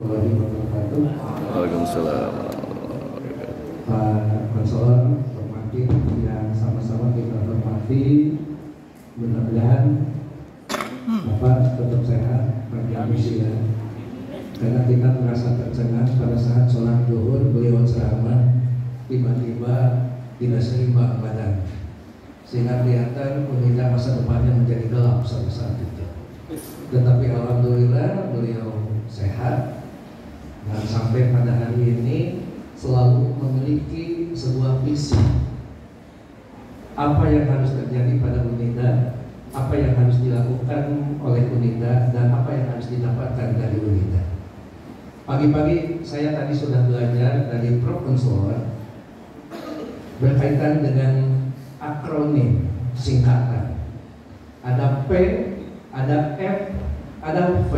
Waalaikumsalam. Pak Konselor, Permakin yang sama-sama kita hormati, mudah-mudahan Bapak tetap sehat panjang usia. Karena kita merasa tercengang pada saat sholat zuhur beliau ceramah, tiba-tiba tidak seimbang badan, sehingga kelihatan pengindah masa depannya menjadi gelap pada saat itu. Tetapi alhamdulillah beliau sehat dan sampai pada hari ini selalu memiliki sebuah visi apa yang harus terjadi pada UNIDA, apa yang harus dilakukan oleh UNIDA, dan apa yang harus didapatkan dari UNIDA. Pagi-pagi saya tadi sudah belajar dari Prof. Konselor berkaitan dengan akronim singkatan. Ada P, ada F, ada V.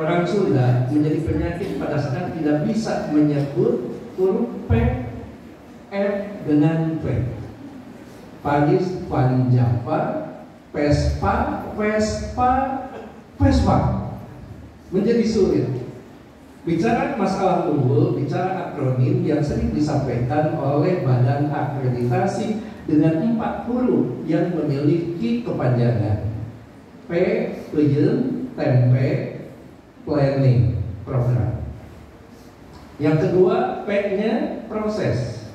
Orang Sunda menjadi penyakit pada saat tidak bisa menyebut huruf P, F dengan V. Padis, Panjapa, Vespa, Vespa, Vespa menjadi sulit. Bicara masalah unggul, bicara akronim yang sering disampaikan oleh Badan Akreditasi dengan 4 huruf yang memiliki kepanjangan P, peuyeum, tempe, planning, program. Yang kedua, P-nya proses.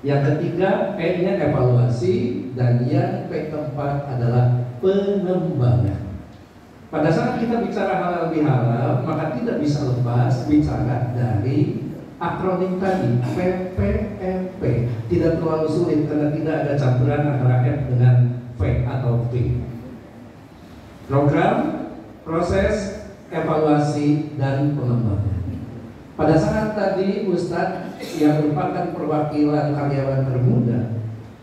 Yang ketiga, E-nya evaluasi, dan yang P keempat adalah pengembangan. Pada saat kita bicara halal bihalal, maka tidak bisa lepas bicara dari akronim tadi PPMP. Tidak terlalu sulit karena tidak ada campuran antara F dengan V atau V. Program, proses, evaluasi, dan pengembangan. Pada saat tadi Ustadz yang merupakan perwakilan karyawan termuda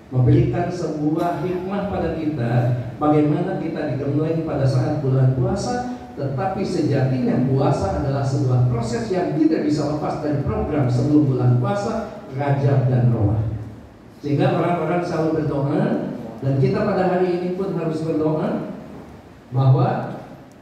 memberikan sebuah hikmah pada kita, bagaimana kita digembleng pada saat bulan puasa, tetapi sejatinya puasa adalah sebuah proses yang tidak bisa lepas dari program sebelum bulan puasa, Rajab dan Rowah. Sehingga orang-orang selalu berdoa, dan kita pada hari ini pun harus berdoa bahwa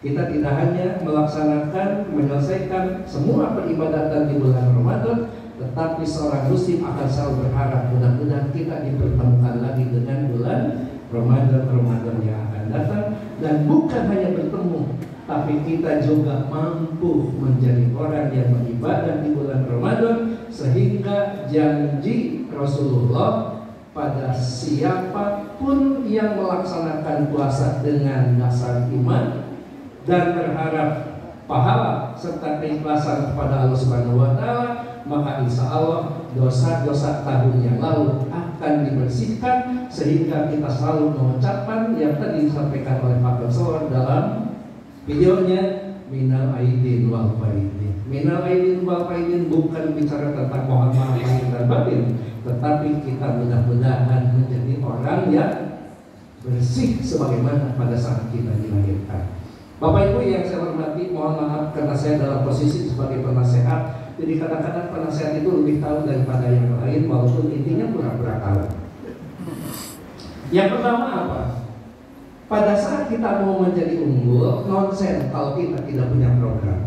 kita tidak hanya melaksanakan, menyelesaikan semua peribadatan di bulan Ramadan, tetapi seorang muslim akan selalu berharap mudah-mudahan kita dipertemukan lagi dengan bulan Ramadan yang akan datang. Dan bukan hanya bertemu, tapi kita juga mampu menjadi orang yang beribadah di bulan Ramadan, sehingga janji Rasulullah pada siapapun yang melaksanakan puasa dengan dasar iman dan berharap pahala serta keikhlasan kepada Allah Subhanahu wa Ta'ala, maka insya Allah dosa-dosa tahun yang lalu akan dibersihkan, sehingga kita selalu mengucapkan yang tadi disampaikan oleh Pak Konselor dalam videonya, minal aidin wal faidin. Minal aidin wal faidin bukan bicara tentang mohon maaf lahir dan batin, tetapi kita mudah-mudahan menjadi orang yang bersih sebagaimana pada saat kita dilahirkan. Bapak Ibu yang saya hormati, mohon maaf karena saya dalam posisi sebagai penasehat. Jadi kadang-kadang penasehat itu lebih tahu daripada yang lain, walaupun intinya pura-pura tahu. Yang pertama apa? Pada saat kita mau menjadi unggul, nonsen kalau kita tidak punya program,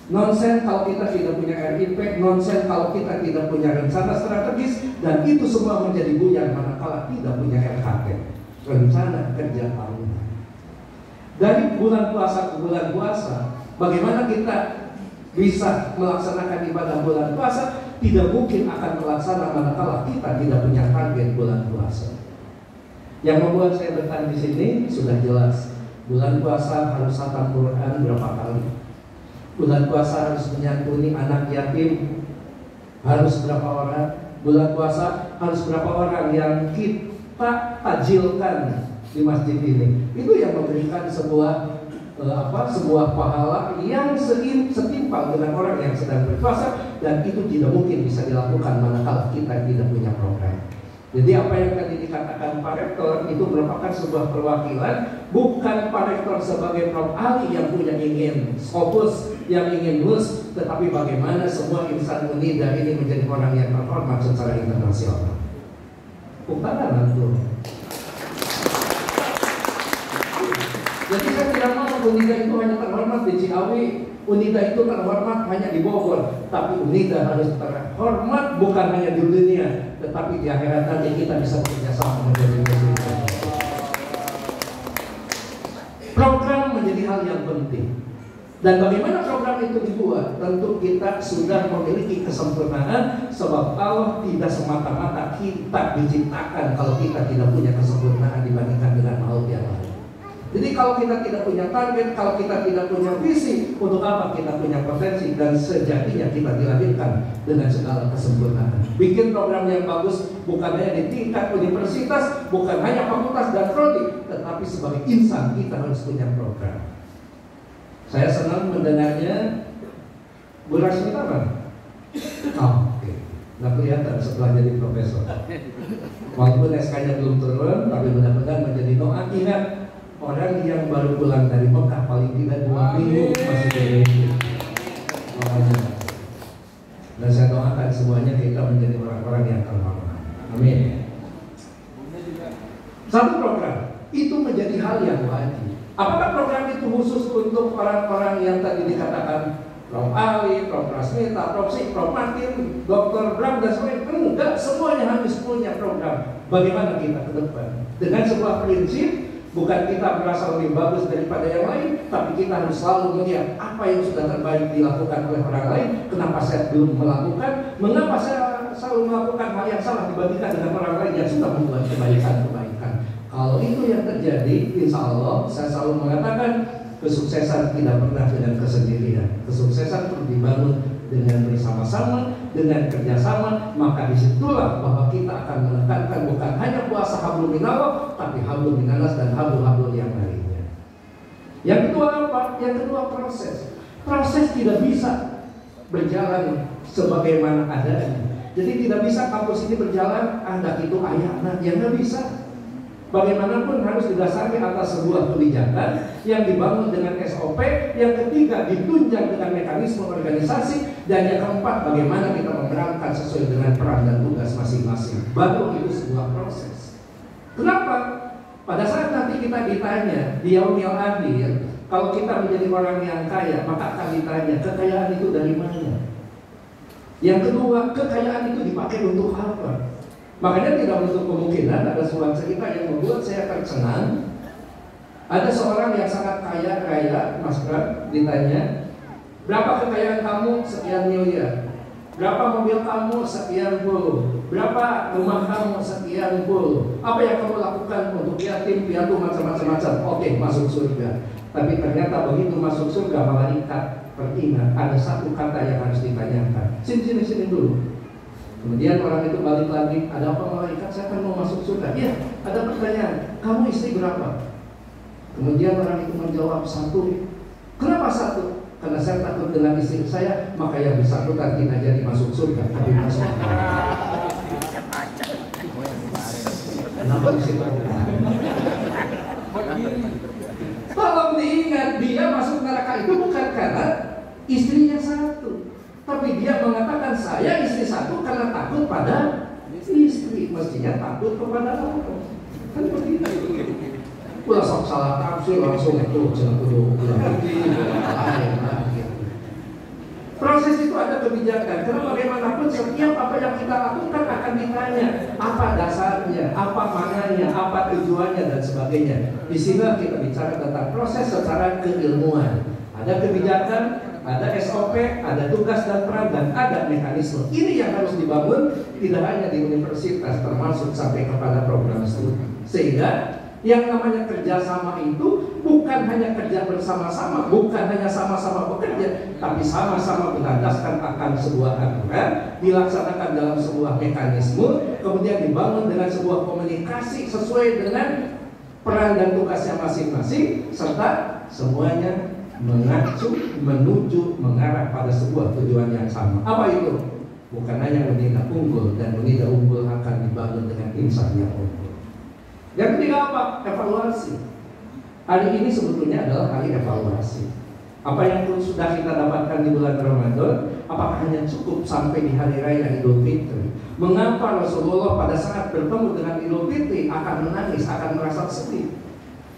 nonsen kalau kita tidak punya RIP, nonsen kalau kita tidak punya rencana strategis, dan itu semua menjadi buyar manakala tidak punya RKT, rencana kerja tahunan. Dari bulan puasa ke bulan puasa, bagaimana kita bisa melaksanakan ibadah bulan puasa? Tidak mungkin akan terlaksana manakala kita tidak punya target bulan puasa. Yang membuat saya bertahan di sini sudah jelas. Bulan puasa harus khatam Quran berapa kali? Bulan puasa harus menyantuni anak yatim harus berapa orang? Bulan puasa harus berapa orang yang kita tajilkan di masjid ini? Itu yang memberikan sebuah sebuah pahala yang setimpal dengan orang yang sedang berpuasa, dan itu tidak mungkin bisa dilakukan manakala kita tidak punya program. Jadi apa yang tadi dikatakan Pak Rektor itu merupakan sebuah perwakilan, bukan Pak Rektor sebagai Prof. Ali yang punya ingin fokus, yang ingin lulus, tetapi bagaimana semua insan UNIDA ini menjadi orang yang terhormat secara internasional. Bukan itu. Jadi saya tidak mau UNIDA itu hanya terhormat di Ciawi, UNIDA itu terhormat hanya di Bogor, tapi UNIDA harus terhormat bukan hanya di dunia, tetapi di akhirat nanti kita bisa bekerja sama menjadi presiden. Program menjadi hal yang penting. Dan bagaimana program itu dibuat? Tentu kita sudah memiliki kesempurnaan, sebab Allah tidak semata-mata kita diciptakan kalau kita tidak punya kesempurnaan dibandingkan dengan makhluk yang lain. Jadi kalau kita tidak punya target, kalau kita tidak punya visi, untuk apa kita punya potensi? Dan sejatinya kita dilahirkan dengan segala kesempurnaan. Bikin program yang bagus bukan hanya di tingkat universitas, bukan hanya fakultas dan prodi, tetapi sebagai insan kita harus punya program. Saya senang mendengarnya Bu Rasmi Taman. Oke. Nggak kelihatan setelah jadi profesor. Walaupun SK-nya belum turun, tapi mudah-mudahan menjadi doa. Ingat, orang yang baru pulang dari Mekah paling tidak 2 minggu masih dari makanya. Dan saya doakan semuanya kita menjadi orang-orang yang terhormat. Amin. Satu program itu menjadi hal yang wajib. Apakah program itu khusus untuk orang-orang yang tadi dikatakan Prof. Ali, Prof. Rasmita, Prof. Si, Prof. Martin, Dr. Bram dan sebagainya? Enggak, semuanya harus punya program. Bagaimana kita ke depan? Dengan sebuah prinsip, bukan kita merasa lebih bagus daripada yang lain, tapi kita harus selalu melihat apa yang sudah terbaik dilakukan oleh orang lain. Kenapa saya belum melakukan? Mengapa saya selalu melakukan hal yang salah dibandingkan dengan orang lain yang sudah membuat kebaikan-kebaikan? Kalau itu yang terjadi, insya Allah saya selalu mengatakan kesuksesan tidak pernah dengan kesendirian. Kesuksesan perlu dibangun dengan bersama-sama, dengan kerjasama. Maka disitulah bahwa kita akan menekankan bukan hanya puasa hablum minallah, tapi hablum minannas dan hablum yang lainnya. Yang kedua apa? Yang kedua proses. Proses tidak bisa berjalan sebagaimana adanya. Jadi tidak bisa kampus ini berjalan ada itu ayat, yang nggak bisa. Bagaimanapun harus didasarkan atas sebuah kebijakan yang dibangun dengan SOP, yang ketiga ditunjang dengan mekanisme organisasi, dan yang keempat bagaimana kita memerankan sesuai dengan peran dan tugas masing-masing. Baru itu sebuah proses. Kenapa? Pada saat nanti kita ditanya di yaumil akhir, kalau kita menjadi orang yang kaya, maka akan ditanya kekayaan itu dari mana? Yang kedua, kekayaan itu dipakai untuk apa? Makanya tidak menutup kemungkinan ada sebuah cerita yang membuat saya tercengang. Ada seorang yang sangat kaya raya, Mas Bram, ditanya, berapa kekayaan kamu? Sekian miliar. Berapa mobil kamu? Sekian puluh. Berapa rumah kamu? Sekian puluh. Apa yang kamu lakukan untuk yatim, piatu, macam-macam? Oke, masuk surga. Tapi ternyata begitu masuk surga, malaikat beringat ada satu kata yang harus ditanyakan. Sini dulu. Kemudian orang itu balik lagi, ada apa malaikat? Saya kan mau masuk surga. Iya, ada pertanyaan, kamu istri berapa? Kemudian orang itu menjawab 1. Kenapa 1? Karena saya takut dengan istri saya, maka yang bersangkutan tidak jadi masuk surga, tapi masuk neraka. Kenapa di situ? Tolong diingat, dia masuk neraka itu bukan karena istrinya 1. Tapi dia mengatakan saya istri 1 karena takut pada istri. Mestinya takut kepada Allah. Kan begitu. Ulah sok salah tafsir langsung itu jangan kudu proses itu ada kebijakan. Karena bagaimanapun setiap apa yang kita lakukan akan ditanya apa dasarnya, apa maknanya, apa tujuannya dan sebagainya. Di sini kita bicara tentang proses secara keilmuan. Ada kebijakan, ada SOP, ada tugas dan peran, dan ada mekanisme. Ini yang harus dibangun tidak hanya di universitas, termasuk sampai kepada program studi. Sehingga yang namanya kerjasama itu bukan hanya kerja bersama-sama, bukan hanya sama-sama bekerja, tapi sama-sama berlandaskan akan sebuah aturan, dilaksanakan dalam sebuah mekanisme, kemudian dibangun dengan sebuah komunikasi sesuai dengan peran dan tugasnya masing-masing, serta semuanya mengacu, menuju, mengarah pada sebuah tujuan yang sama. Apa itu? Bukan hanya UNIDA unggul, dan UNIDA unggul akan dibangun dengan insan yang unggul. Yang ketiga apa? Evaluasi. Hari ini sebetulnya adalah hari evaluasi. Apa yang sudah kita dapatkan di bulan Ramadan, apakah hanya cukup sampai di hari raya Idul Fitri? Mengapa Rasulullah pada saat bertemu dengan Idul Fitri akan menangis, akan merasa sedih?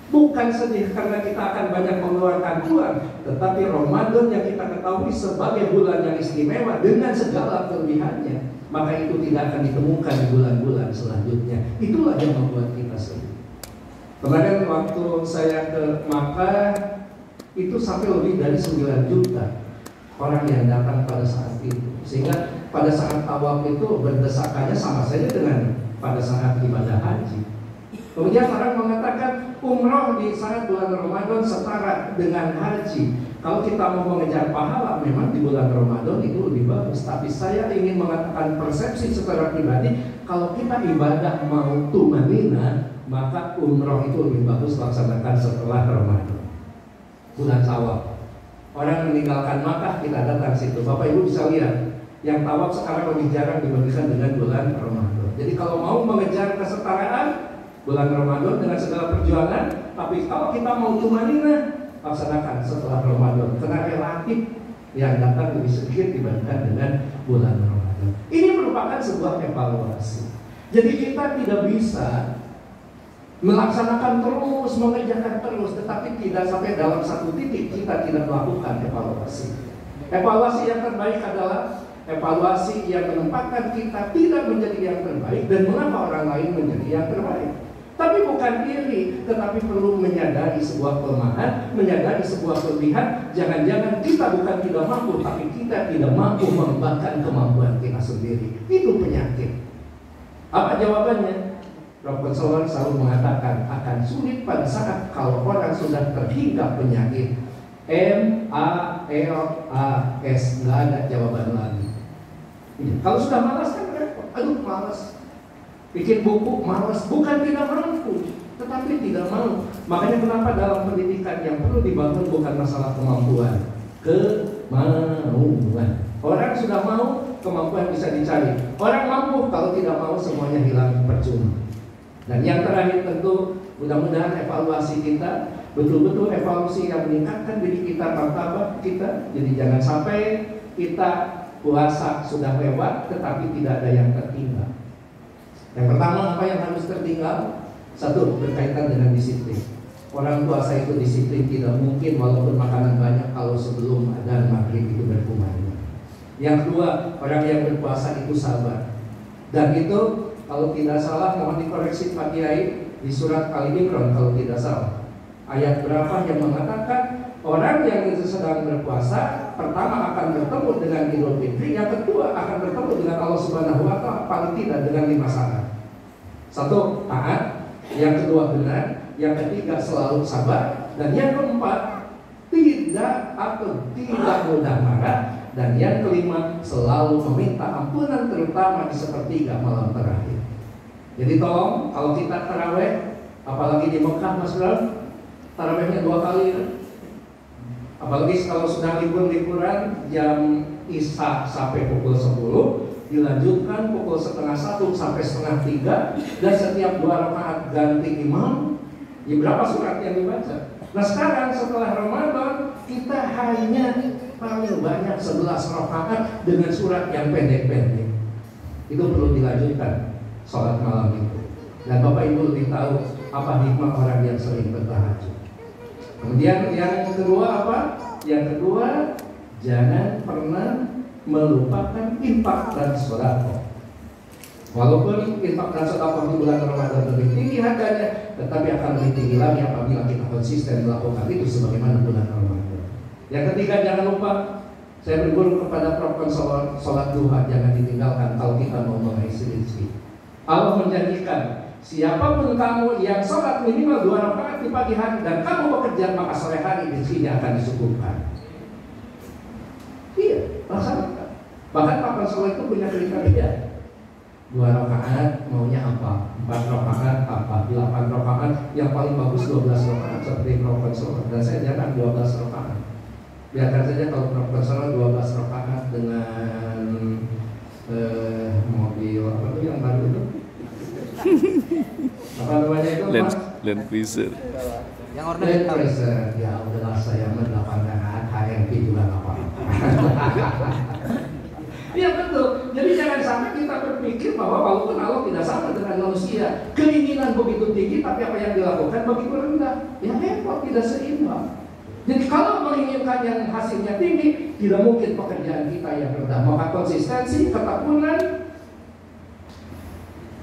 Bukan sedih karena kita akan banyak mengeluarkan uang, tetapi Ramadan yang kita ketahui sebagai bulan yang istimewa dengan segala kelebihannya, maka itu tidak akan ditemukan di bulan-bulan selanjutnya. Itulah yang membuat kita sedih. Kemarin waktu saya ke Makkah, itu sampai lebih dari 9 juta orang yang datang pada saat itu. Sehingga pada saat tawaf itu berdesakannya sama saja dengan pada saat ibadah haji. Kemudian orang mengatakan umroh di saat bulan Ramadan setara dengan haji. Kalau kita mau mengejar pahala, memang di bulan Ramadan itu lebih bagus. Tapi saya ingin mengatakan persepsi secara pribadi, kalau kita ibadah mau tumanina, maka umroh itu lebih bagus laksanakan setelah Ramadan, bulan Syawal. Orang meninggalkan Makkah, kita datang situ. Bapak Ibu bisa lihat, yang tawaf sekarang lebih jarang dibandingkan dengan bulan Ramadan. Jadi kalau mau mengejar kesetaraan bulan Ramadan dengan segala perjuangan, tapi kalau kita mau tumanina, laksanakan setelah Ramadan, karena relatif yang datang lebih sedikit dibandingkan dengan bulan Ramadan. Ini merupakan sebuah evaluasi. Jadi kita tidak bisa melaksanakan terus, mengerjakan terus, tetapi tidak sampai dalam satu titik kita tidak melakukan evaluasi. Evaluasi yang terbaik adalah evaluasi yang menempatkan kita tidak menjadi yang terbaik dan mengapa orang lain menjadi yang terbaik. Tapi bukan iri, tetapi perlu menyadari sebuah kelemahan, menyadari sebuah kelebihan. Jangan-jangan kita bukan tidak mampu, tapi kita tidak mampu mengembangkan kemampuan kita sendiri. Itu penyakit. Apa jawabannya? Prof. Konselor selalu mengatakan akan sulit pada saat kalau orang sudah terhingga penyakit MALAS, nggak ada jawaban lagi. Kalau sudah malas kan repot. Aduh malas. Bikin buku malas, bukan tidak mampu, tetapi tidak mau. Makanya kenapa dalam pendidikan yang perlu dibangun bukan masalah kemampuan, kemauan. Orang sudah mau, kemampuan bisa dicari. Orang mampu, kalau tidak mau semuanya hilang percuma. Dan yang terakhir tentu mudah-mudahan evaluasi kita betul-betul evaluasi yang meningkatkan diri kita, martabat kita. Jadi jangan sampai kita puasa sudah lewat tetapi tidak ada yang tertinggal. Yang pertama, apa yang harus tertinggal? Satu, berkaitan dengan disiplin. Orang puasa itu disiplin, tidak mungkin walaupun makanan banyak kalau sebelum adzan maghrib itu berkumandang. Yang kedua, orang yang berpuasa itu sabar. Dan itu kalau tidak salah, mohon dikoreksi Pak Kiai, di surat Al-Imran kalau tidak salah, ayat berapa yang mengatakan orang yang sedang berpuasa pertama akan bertemu dengan Idul Fitri, yang kedua akan bertemu dengan Allah Subhanahu wa Ta'ala paling tidak dengan 5 syarat. Satu, taat. Yang kedua, benar. Yang ketiga, selalu sabar. Dan yang keempat, tidak mudah marah. Dan yang kelima, selalu meminta ampunan, terutama di sepertiga malam terakhir. Jadi tolong, kalau kita taraweh, apalagi di Mekah, Mas Bram, tarawehnya 2 kali ya? Apalagi kalau sudah libur-liburan, jam Isya sampai pukul 10, dilanjutkan pukul 12:30 sampai 2:30, dan setiap 2 rakaat ganti imam. Ya, berapa surat yang dibaca? Nah sekarang setelah Ramadan, kita hanya paling banyak 11 rakaat dengan surat yang pendek-pendek. Itu perlu dilanjutkan sholat malam itu. Dan Bapak Ibu lebih tahu apa hikmah orang yang sering bertahajud. Kemudian yang kedua apa? Yang kedua, jangan pernah melupakan infak dan sedekah. Walaupun infak dan sedekah di bulan Ramadan lebih tinggi harganya, tetapi akan lebih tinggi lagi apabila kita konsisten melakukan itu sebagaimana bulan Ramadan. Yang ketiga, jangan lupa, saya berguru kepada Prof. Konselor, sholat duha jangan ditinggalkan kalau kita mau mengisi rezeki. Allah menjanjikan, siapapun kamu yang sholat minimal 2 rakaat di pagi hari dan kamu bekerja, maka sore hari rezekinya akan disukupkan. Iya, laksanakan. Bahkan Pak Konselor itu punya kriteria. 2 rakaat maunya apa? 4 rakaat apa? 8 rakaat, yang paling bagus 12 rakaat seperti Prof. Konselor. Dan saya jarang 12 rakaat. Biarkan saja kalau Prof. Konselor 12 rakaat dengan mobil apa tuh yang baru itu? Apa namanya itu? Land Cruiser. Yang warna Land hitam. Cruiser. Ya udahlah, saya mendapatkan HRV juga nggak apa-apa. Iya betul. Jadi Jadi jangan sampai kita berpikir bahwa walaupun Allah tidak sama dengan manusia, keinginan begitu tinggi, tapi apa yang dilakukan begitu rendah. Ya repot, tidak seimbang. Jadi kalau menginginkan yang hasilnya tinggi, tidak mungkin pekerjaan kita yang rendah. Maka konsistensi, ketekunan,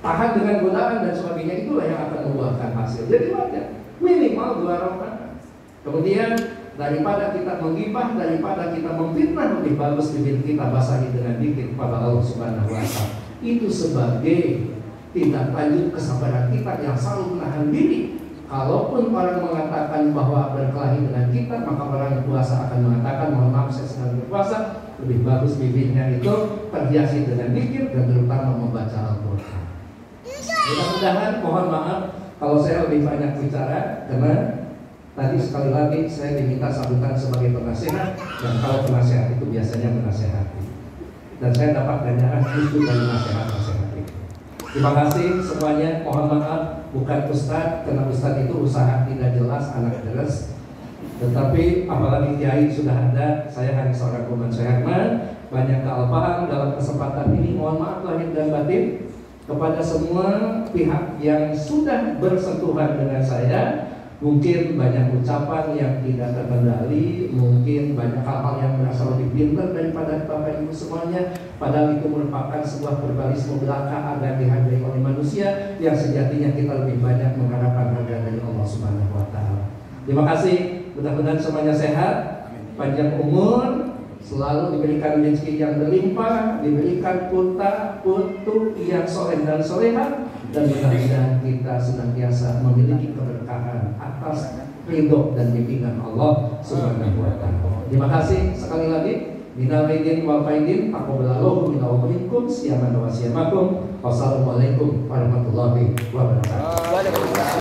tahan dengan godaan dan sebagainya, itulah yang akan membuahkan hasil. Jadi wajar, minimal 2 rakaat. Kemudian daripada kita menggibah, daripada kita memfitnah, lebih bagus bibir kita basahi dengan zikir kepada Allah Subhanahu wa Ta'ala. Itu sebagai tindak lanjut kesabaran kita yang selalu menahan diri. Kalaupun orang mengatakan bahwa berkelahi dengan kita, maka orang yang puasa akan mengatakan, mohon maaf saya sedang berpuasa. Lebih bagus bibirnya itu terhiasi dengan zikir dan terutama membaca Al-Quran. Mudah-mudahan, mohon maaf kalau saya lebih banyak bicara, karena tadi sekali lagi saya diminta sambutan sebagai penasehat, dan kalau penasehat itu biasanya menasehati. Dan saya dapat ganjaran justru dari nasihat-nasihat itu. Terima kasih semuanya, mohon maaf bukan Ustadz, karena Ustadz itu usaha tidak jelas, anak jelas. Tetapi apalagi Kiai sudah ada, saya hanya seorang pembantu Herman. Banyak kealpaan dalam kesempatan ini, mohon maaf lahir dan batin kepada semua pihak yang sudah bersentuhan dengan saya. Mungkin banyak ucapan yang tidak terkendali, mungkin banyak hal-hal yang merasa lebih pintar daripada Bapak Ibu semuanya. Padahal itu merupakan sebuah verbalisme belaka agar dihargai oleh manusia, yang sejatinya kita lebih banyak mengharapkan harga dari Allah Subhanahu wa Ta'ala. Terima kasih, mudah-mudahan semuanya sehat, panjang umur, selalu diberikan rezeki yang berlimpah, diberikan putu yang soleh dan soleha, dan mudah-mudahan kita senantiasa memiliki keberkahan atas ridho dan bimbingan Allah Subhanahu wa Ta'ala. Terima kasih sekali lagi. Minal aidin wal faidin, taqabbalallahu minna wa minkum, siyamana wa siyamakum. Wassalamualaikum warahmatullahi wabarakatuh.